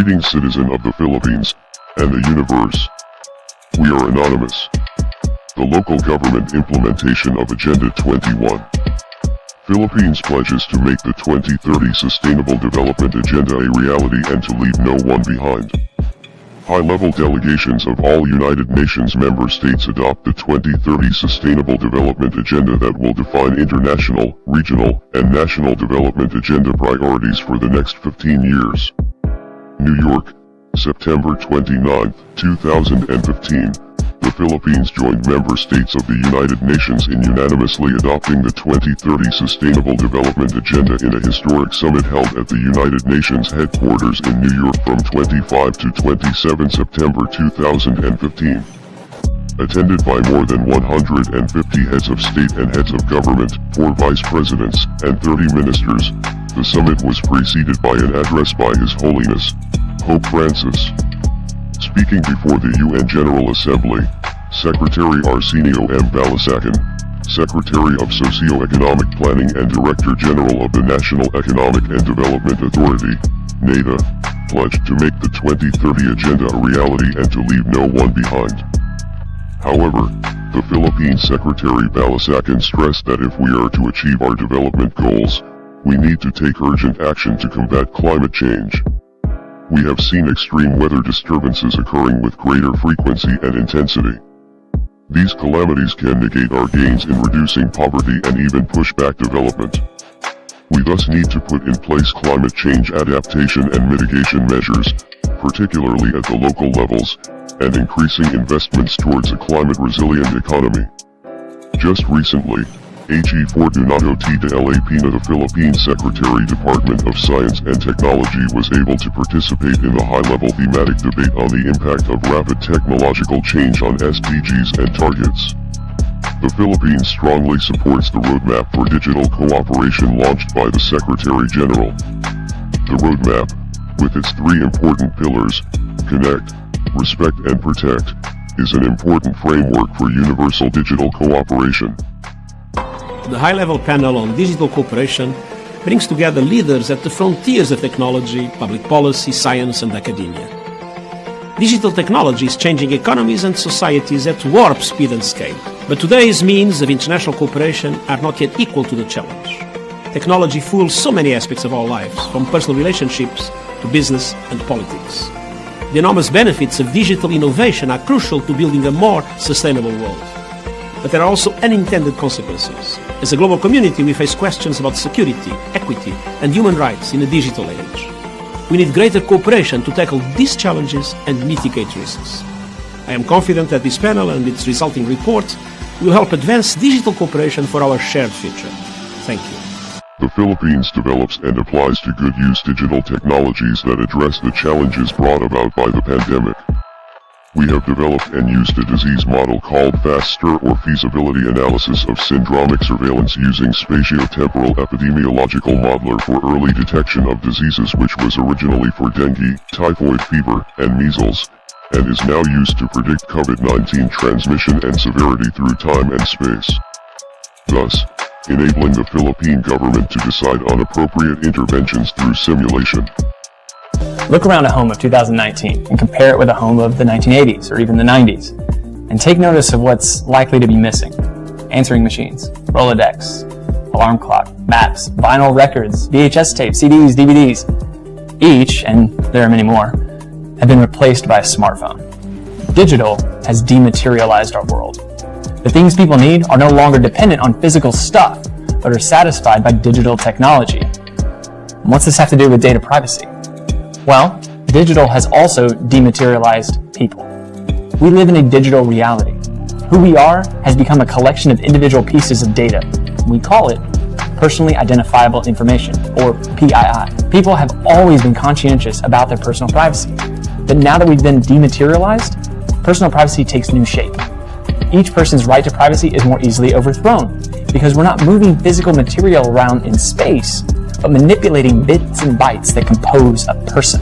leading citizen of the Philippines and the universe. We are anonymous. The local government implementation of Agenda 21. Philippines pledges to make the 2030 Sustainable Development Agenda a reality and to leave no one behind. High-level delegations of all United Nations member states adopt the 2030 Sustainable Development Agenda that will define international, regional, and national development agenda priorities for the next 15 years. New York, September 29, 2015. The Philippines joined member states of the United Nations in unanimously adopting the 2030 Sustainable Development Agenda in a historic summit held at the United Nations headquarters in New York from 25 to 27 September 2015. Attended by more than 150 heads of state and heads of government, 4 vice presidents, and 30 ministers, the summit was preceded by an address by His Holiness, Pope Francis. Speaking before the UN General Assembly, Secretary Arsenio M. Balasacan, Secretary of Socio-Economic Planning and Director General of the National Economic and Development Authority, NEDA, pledged to make the 2030 Agenda a reality and to leave no one behind. However, the Philippine Secretary Balasacan stressed that if we are to achieve our development goals, we need to take urgent action to combat climate change. We have seen extreme weather disturbances occurring with greater frequency and intensity. These calamities can negate our gains in reducing poverty and even push back development. We thus need to put in place climate change adaptation and mitigation measures, particularly at the local levels, and increasing investments towards a climate-resilient economy. Just recently, H.E. Fortunato T. de la Pina, the Philippine Secretary Department of Science and Technology, was able to participate in the high-level thematic debate on the impact of rapid technological change on SDGs and targets. The Philippines strongly supports the Roadmap for Digital Cooperation launched by the Secretary General. The roadmap, with its 3 important pillars, connect, respect and protect, is an important framework for universal digital cooperation. The high-level panel on digital cooperation brings together leaders at the frontiers of technology, public policy, science and academia. Digital technology is changing economies and societies at warp speed and scale, but today's means of international cooperation are not yet equal to the challenge. Technology fuels so many aspects of our lives, from personal relationships to business and politics. The enormous benefits of digital innovation are crucial to building a more sustainable world. But there are also unintended consequences. As a global community, we face questions about security, equity, and human rights in a digital age. We need greater cooperation to tackle these challenges and mitigate risks. I am confident that this panel and its resulting report will help advance digital cooperation for our shared future. Thank you. The Philippines develops and applies to good use digital technologies that address the challenges brought about by the pandemic. We have developed and used a disease model called FAST-STIR, or Feasibility Analysis of Syndromic Surveillance, using spatiotemporal epidemiological modeler for early detection of diseases, which was originally for dengue, typhoid fever, and measles, and is now used to predict COVID-19 transmission and severity through time and space. Thus, enabling the Philippine government to decide on appropriate interventions through simulation. Look around a home of 2019 and compare it with a home of the 1980s or even the 90s, and take notice of what's likely to be missing. Answering machines, Rolodex, alarm clock, maps, vinyl records, VHS tapes, CDs, DVDs. Each, and there are many more, have been replaced by a smartphone. Digital has dematerialized our world. The things people need are no longer dependent on physical stuff, but are satisfied by digital technology. And what's this have to do with data privacy? Well, digital has also dematerialized people. We live in a digital reality. Who we are has become a collection of individual pieces of data. We call it personally identifiable information, or PII. People have always been conscientious about their personal privacy. But now that we've been dematerialized, personal privacy takes new shape. Each person's right to privacy is more easily overthrown, because we're not moving physical material around in space, but manipulating bits and bytes that compose a person.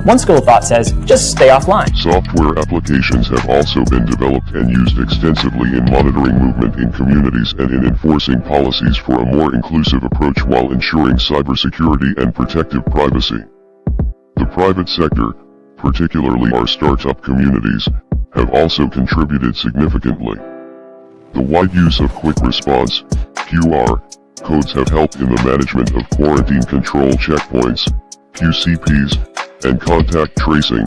One school of thought says, just stay offline. Software applications have also been developed and used extensively in monitoring movement in communities and in enforcing policies for a more inclusive approach while ensuring cybersecurity and protective privacy. The private sector, particularly our startup communities, have also contributed significantly. The wide use of quick response (QR) codes have helped in the management of quarantine control checkpoints (QCPs) and contact tracing,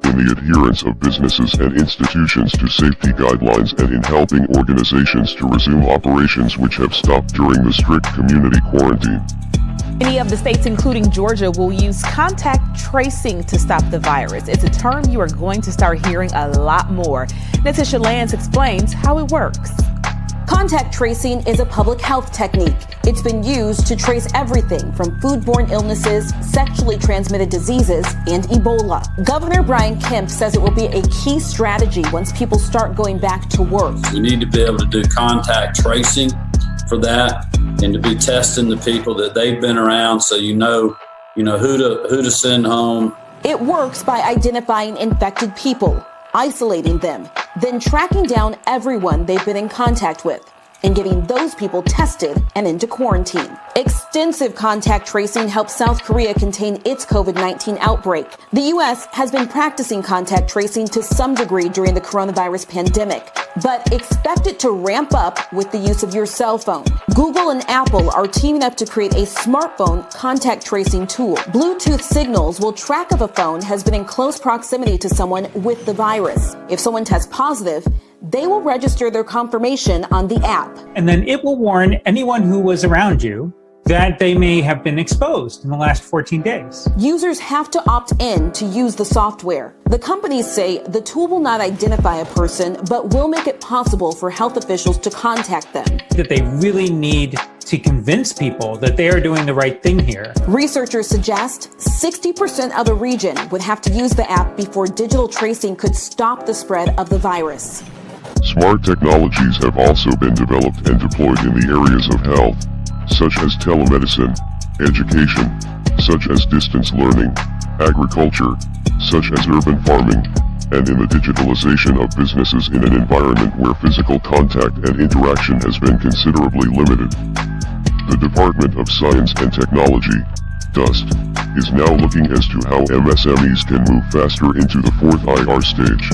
in the adherence of businesses and institutions to safety guidelines, and in helping organizations to resume operations which have stopped during the strict community quarantine. Many of the states, including Georgia, will use contact tracing to stop the virus. It's a term you are going to start hearing a lot more. Natisha Lance explains how it works. Contact tracing is a public health technique. It's been used to trace everything from foodborne illnesses, sexually transmitted diseases, and Ebola. Governor Brian Kemp says it will be a key strategy once people start going back to work. We need to be able to do contact tracing for that, and to be testing the people that they've been around, so you know who to send home. It works by identifying infected people, isolating them, then tracking down everyone they've been in contact with, and getting those people tested and into quarantine. Extensive contact tracing helped South Korea contain its COVID-19 outbreak. The U.S. has been practicing contact tracing to some degree during the coronavirus pandemic, but expect it to ramp up with the use of your cell phone. Google and Apple are teaming up to create a smartphone contact tracing tool. Bluetooth signals will track if a phone has been in close proximity to someone with the virus. If someone tests positive, they will register their confirmation on the app. And then it will warn anyone who was around you that they may have been exposed in the last 14 days. Users have to opt in to use the software. The companies say the tool will not identify a person, but will make it possible for health officials to contact them. That they really need to convince people that they are doing the right thing here. Researchers suggest 60% of the region would have to use the app before digital tracing could stop the spread of the virus. Smart technologies have also been developed and deployed in the areas of health, such as telemedicine, education, such as distance learning, agriculture, such as urban farming, and in the digitalization of businesses in an environment where physical contact and interaction has been considerably limited. The Department of Science and Technology, DUST, is now looking as to how MSMEs can move faster into the fourth IR stage.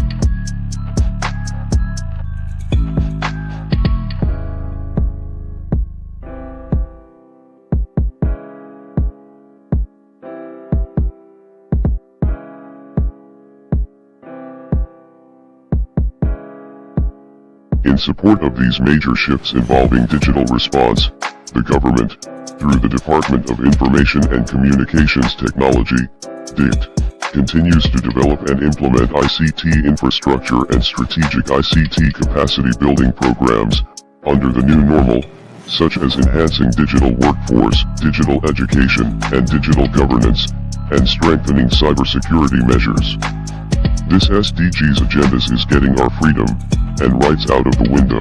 In support of these major shifts involving digital response, the government, through the Department of Information and Communications Technology, DICT, continues to develop and implement ICT infrastructure and strategic ICT capacity building programs under the new normal, such as enhancing digital workforce, digital education, and digital governance, and strengthening cybersecurity measures. This SDGs agenda is getting our freedom and rights out of the window.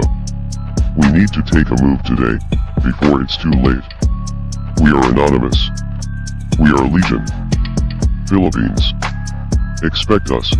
We need to take a move today, before it's too late. We are anonymous. We are Legion. Philippines. Expect us.